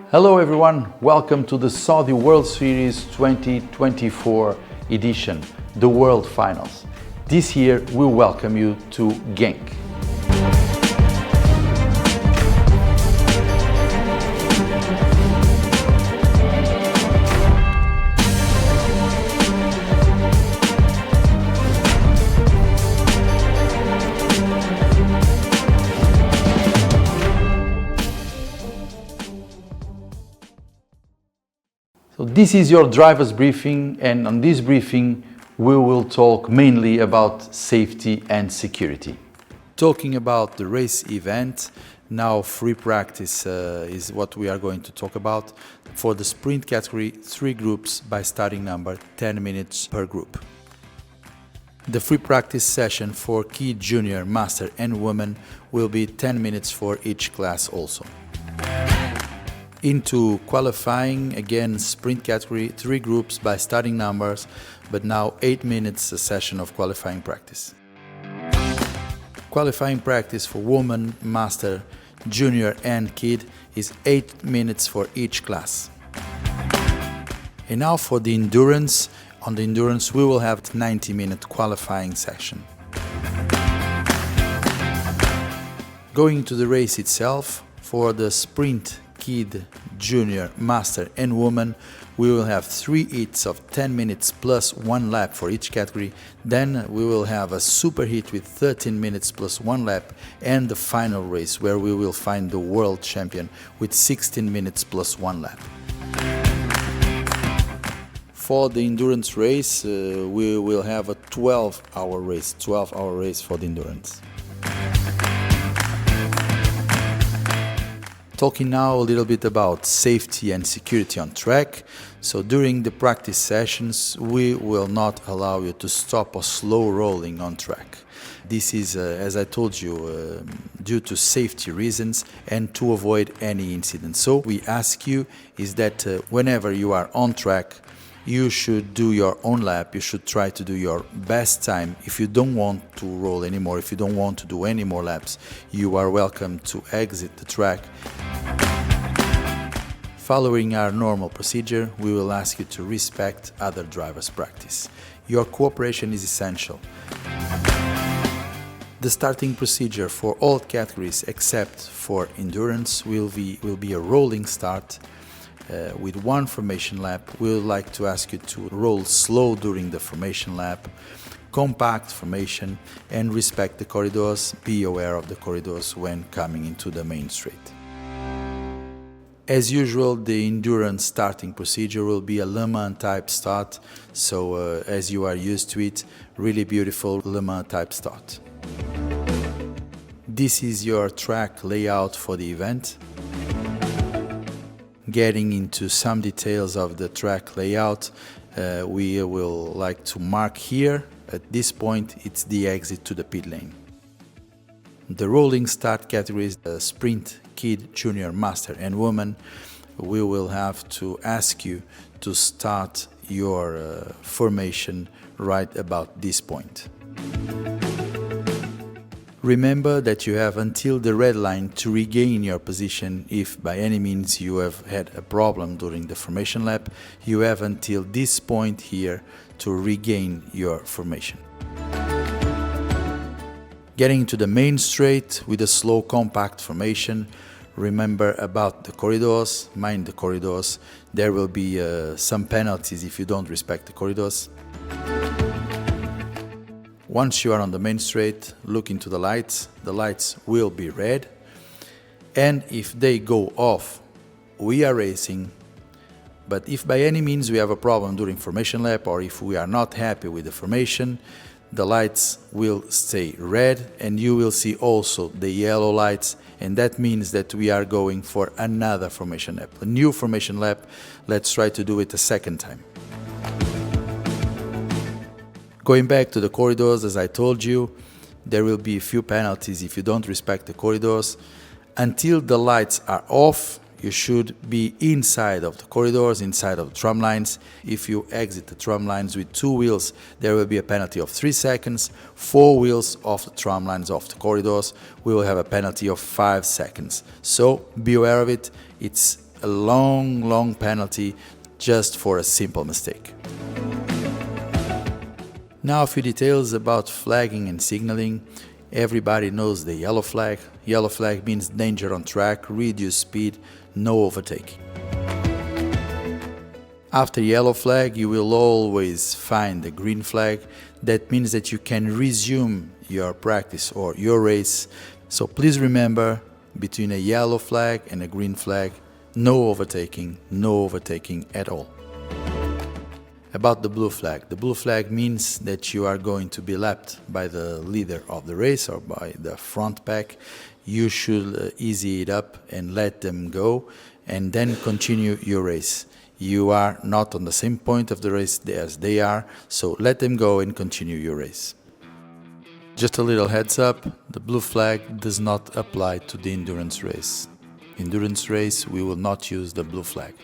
Hello everyone, welcome to the Sodi World Series 2024 edition, the World Finals. This year we welcome you to Genk. So this is your driver's briefing, and on this briefing we will talk mainly about safety and security. Talking about the race event, now free practice is what we are going to talk about. For the sprint category, 3 groups by starting number, 10 minutes per group. The free practice session for kid, junior, master and women will be 10 minutes for each class also. Into qualifying, again sprint category, 3 groups by starting numbers, but now 8 minutes a session of qualifying practice. Qualifying practice for woman, master, junior and kid is 8 minutes for each class. And now for the endurance. On the endurance we will have 90-minute qualifying session. Going to the race itself, for the sprint kid, junior, master and woman, we will have 3 heats of 10 minutes plus 1 lap for each category. Then we will have a super heat with 13 minutes plus 1 lap, and the final race where we will find the world champion with 16 minutes plus 1 lap. For the endurance race, we will have a 12-hour race for the endurance. Talking now a little bit about safety and security on track. So during the practice sessions, we will not allow you to stop or slow rolling on track. This is, as I told you, due to safety reasons and to avoid any incident. So we ask you is that whenever you are on track, you should do your own lap, you should try to do your best time. If you don't want to roll anymore, if you don't want to do any more laps, you are welcome to exit the track. Following our normal procedure, we will ask you to respect other drivers' practice. Your cooperation is essential. The starting procedure for all categories except for endurance will be a rolling start. With 1 formation lap, we would like to ask you to roll slow during the formation lap, compact formation, and respect the corridors. Be aware of the corridors when coming into the main straight. As usual, the endurance starting procedure will be a Le Mans type start, so as you are used to it, really beautiful Le Mans type start. This is your track layout for the event. Getting into some details of the track layout, we will like to mark here, at this point, it's the exit to the pit lane. The rolling start categories, sprint, kid, junior, master and woman, we will have to ask you to start your formation right about this point. Remember that you have until the red line to regain your position. If by any means you have had a problem during the formation lap, you have until this point here to regain your formation. Getting to the main straight with a slow compact formation, remember about the corridors, mind the corridors. There will be some penalties if you don't respect the corridors. Once you are on the main straight, look into the lights will be red, and if they go off, we are racing. But if by any means we have a problem during formation lap, or if we are not happy with the formation, the lights will stay red and you will see also the yellow lights, and that means that we are going for another formation lap, a new formation lap. Let's try to do it a second time. Going back to the corridors, as I told you, there will be a few penalties if you don't respect the corridors. Until the lights are off, You should be inside of the corridors, inside of the tram lines. If you exit the tram lines with 2 wheels, there will be a penalty of 3 seconds. 4 wheels off the tram lines, off the corridors, we will have a penalty of 5 seconds. So be aware of it. It's a long penalty just for a simple mistake. Now a few details about flagging and signaling. Everybody knows the yellow flag. Yellow flag means danger on track, reduce speed, no overtaking. After yellow flag, you will always find the green flag. That means that you can resume your practice or your race. So please remember, between a yellow flag and a green flag, no overtaking at all. About the blue flag. The blue flag means that you are going to be lapped by the leader of the race or by the front pack. You should easy it up and let them go and then continue your race. You are not on the same point of the race as they are, so let them go and continue your race. Just a little heads up, the blue flag does not apply to the endurance race. Endurance race, we will not use the blue flag.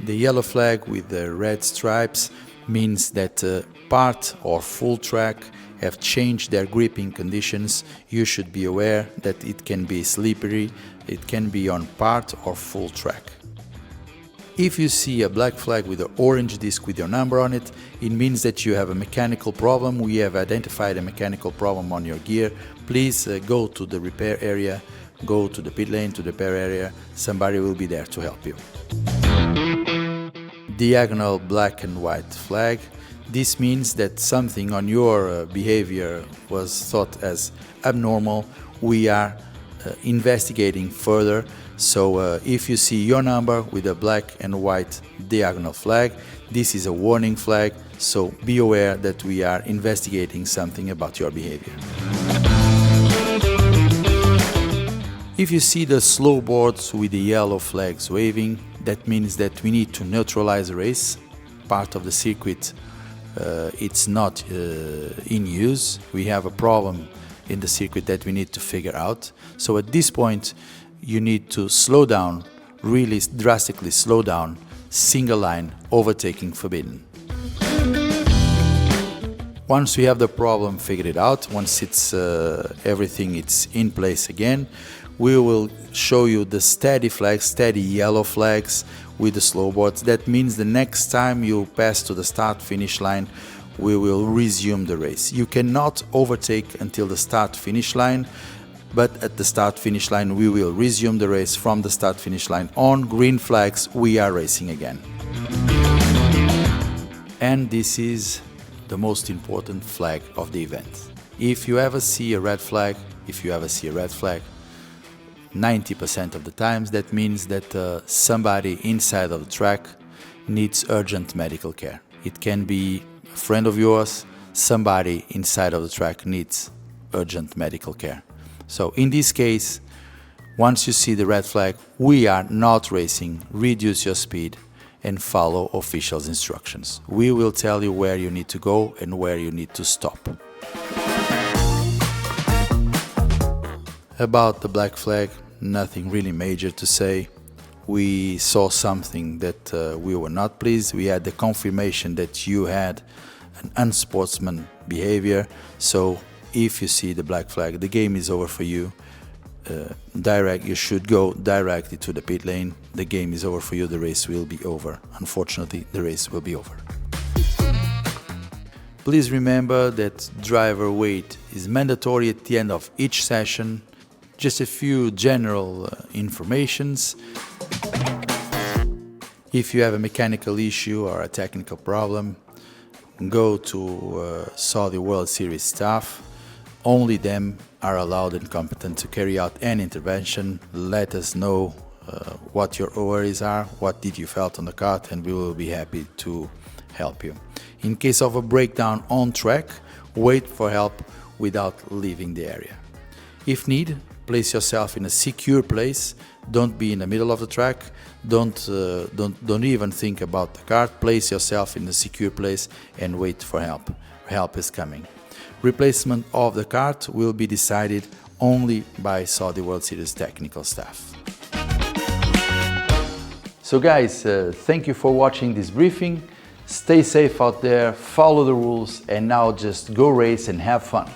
The yellow flag with the red stripes means that part or full track have changed their gripping conditions. You should be aware that it can be slippery, it can be on part or full track. If you see a black flag with an orange disc with your number on it, it means that you have a mechanical problem. We have identified a mechanical problem on your gear. Please go to the repair area, go to the pit lane, to the repair area. Somebody will be there to help you. Diagonal black and white flag. This means that something on your behavior was thought as abnormal. We are investigating further. So if you see your number with a black and white diagonal flag, this is a warning flag. So be aware that we are investigating something about your behavior. If you see the slow boards with the yellow flags waving, that means that we need to neutralize the race. Part of the circuit, it's not in use. We have a problem in the circuit that we need to figure out. So at this point, you need to slow down, really drastically slow down, single line, overtaking forbidden. Once we have the problem figured out, once it's everything it's in place again, we will show you the steady flags, steady yellow flags with the slow boards. That means the next time you pass to the start-finish line, we will resume the race. You cannot overtake until the start-finish line, but at the start-finish line, we will resume the race from the start-finish line. On green flags, we are racing again. And this is the most important flag of the event. If you ever see a red flag, 90% of the times that means that somebody inside of the track needs urgent medical care. It can be a friend of yours, somebody inside of the track needs urgent medical care. So in this case, once you see the red flag, we are not racing, reduce your speed and follow officials' instructions. We will tell you where you need to go and where you need to stop. About the black flag, nothing really major to say. We saw something that we were not pleased. We had the confirmation that you had an unsportsman behavior. So if you see the black flag, the game is over for you. You should go directly to the pit lane. The game is over for you. The race will be over. Unfortunately, the race will be over. Please remember that driver weight is mandatory at the end of each session. Just a few general informations. If you have a mechanical issue or a technical problem, go to Sodi World Series staff. Only them are allowed and competent to carry out any intervention. Let us know what your worries are, what did you felt on the kart, and we will be happy to help you. In case of a breakdown on track, wait for help without leaving the area. If need, place yourself in a secure place. Don't be in the middle of the track. Don't even think about the kart. Place yourself in a secure place and wait for help. Help is coming. Replacement of the kart will be decided only by Sodi World Series technical staff. So guys, thank you for watching this briefing. Stay safe out there, follow the rules, and now just go race and have fun.